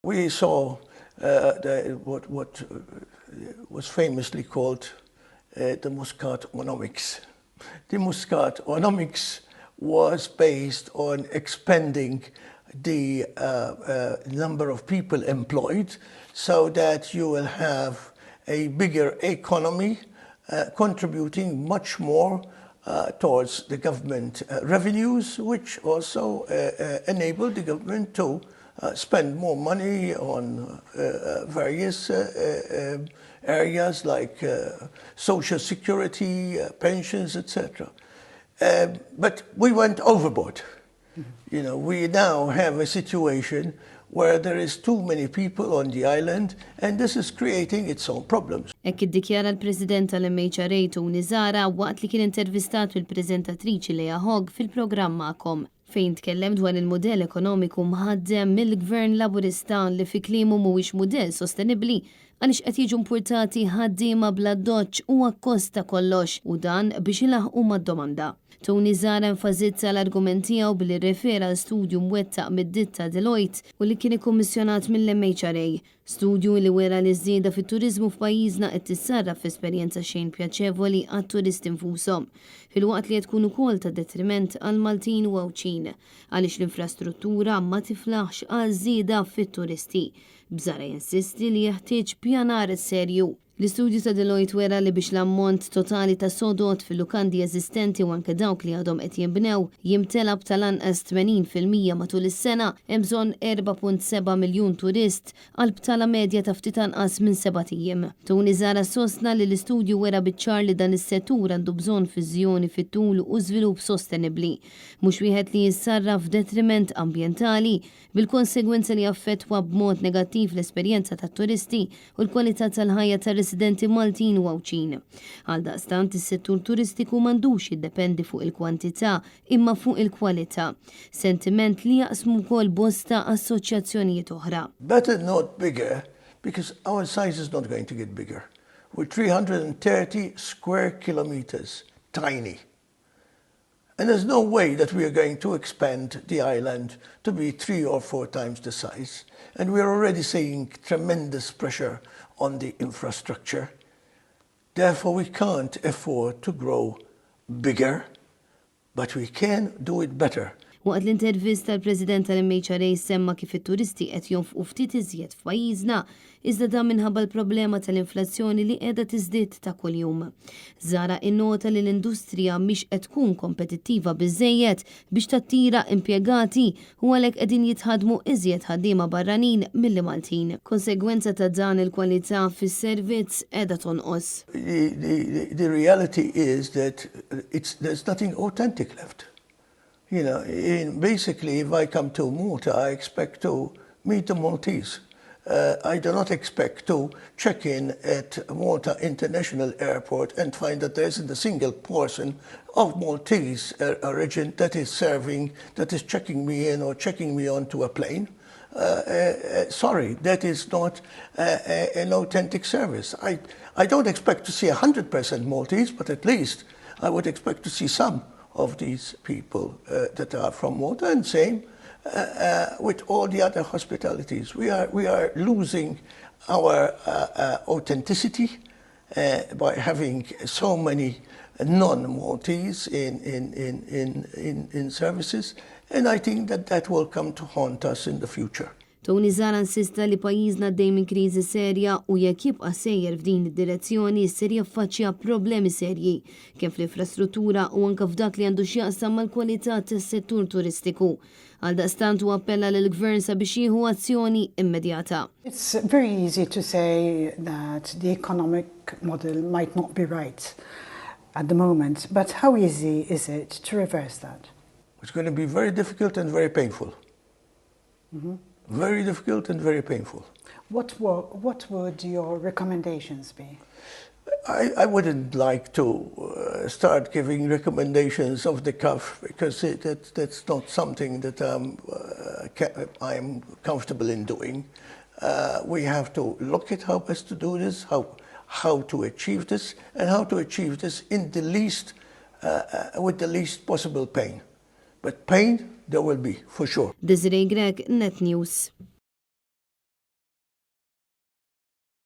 We saw what was famously called the Muscat-onomics. The Muscat-onomics was based on expanding the number of people employed so that you will have a bigger economy contributing much more towards the government revenues, which also enabled the government to spend more money on various areas like social security, pensions, etc. But we went overboard. You know, we now have a situation where there is too many people on the island, and this is creating its own problems. Hekk iddikjara l-President tal-MHRA Tony Zara waqt li kien intervistat fil-preżentatriċi Lea Hogg fil-programm magħkom fejn tkellem dwar il-mudell ekonomiku mħaddem mill-Gvern Laburista li fi kliemu mhuwiex mudell sostenibbli għaliex qed jiġu importati ħaddiema bla doċċ u akkosta kollox u dan biex ilaħqu mad-domanda. Tony Zara enfasizza l-argument tiegħu billi rrefera l studju mwettaq mid-ditta Deloitte u li kien ikkummissjonat mill-MHRA, studju li wera li żieda fit-turiżmu f'pajjiżna qed tissarraf f'esperjenza xejn pjaċevoli għat-turisti infushom, filwaqt li qed tkun ukoll ta' detriment għal Maltin u Għawċin għaliex l-infrastruttura ma tiflaħx għal żieda fit-turisti. Bżara jinsisti li jeħtieġ pjanar serju. L-istudju ta' Deloitte wera li biex l-ammont totali ta' sodot fil-lukandi eżistenti u anke dawk li għadhom qed jinbnew jimtelab tal-anqas 80% matul is-sena hemm bżonn 4.7 miljun turist għal btala medja ta' ftit anqas minn 7 ijiem. Tony Zara sostna li l-istudju wera biċ-ċar li dan is-settur għandu bżonn viżjoni fit-tul u żvilupp sostenibbli, mhux wieħed li jissarraf f'detriment ambjentali bil-konsegwenza li jaffettwa b'mod negattiv l-esperjenza tat-turisti u l-kwalità tal-ħajja tar-residenti Maltin u Għawċin. Għaldaqstant is-settur turistiku m'għandux jiddependi fuq il-kwantità imma fuq il-kwalità. Sentiment li jaqsmu wkoll bosta assoċjazzjonijiet oħra. Better not bigger because our size is not going to get bigger. We're 330 square kilometers, tiny. And there's no way that we are going to expand the island to be 3 or 4 times the size. And we're already seeing tremendous pressure on the infrastructure. Therefore, we can't afford to grow bigger, but we can do it better. Waqt l-intervista tal-President tal-MHRA semma kif it-turisti qed jonfqu ftit iżjed f'pajjiżna iżda dan minħabba l-problema tal-inflazzjoni li qiegħda tiżdied ta' kuljum. Zara innota li l-industrija mhix qed tkun kompetittiva biżżejjed biex tattira impjegati u għalhekk qegħdin jitħaddmu iżjed ħaddiema barranin milli Maltin. Konsegwenza ta' dan il-kwalità fis-servizz qiegħda tonqos. The reality is that there's nothing authentic left. You know, basically, if I come to Malta, I expect to meet the Maltese. I do not expect to check in at Malta International Airport and find that there isn't a single person of Maltese origin that is checking me in or checking me onto a plane. Sorry, that is not an authentic service. I don't expect to see 100% Maltese, but at least I would expect to see some of these people that are from Malta, and same with all the other hospitalities. We are losing our authenticity by having so many non-Maltese in services, and I think that will come to haunt us in the future. Tony Zara insista li pajjiżna għaddej minn kriżi serja u jekk jibqa' sejjer f'din id-direzzjoni ser jaffaċċja problemi serji kemm fl-infrastruttura u anke f'dak li għandu x'jaqsam mal-kwalità tas-settur turistiku. Għaldaqstant huwa appella lill-Gvern sabiex jieħu azzjoni immedjata. It's very easy to say that the economic model might not be right at the moment, but how easy is it to reverse that? It's going to be very difficult and very painful. Mm-hmm. Very difficult and very painful. What would your recommendations be? I wouldn't like to start giving recommendations off the cuff because that's not something that I'm comfortable in doing. We have to look at how best to do this, how to achieve this, and how to achieve this in the least, with the least possible pain. But pain there will be, for sure. Desiree Grek, Net News.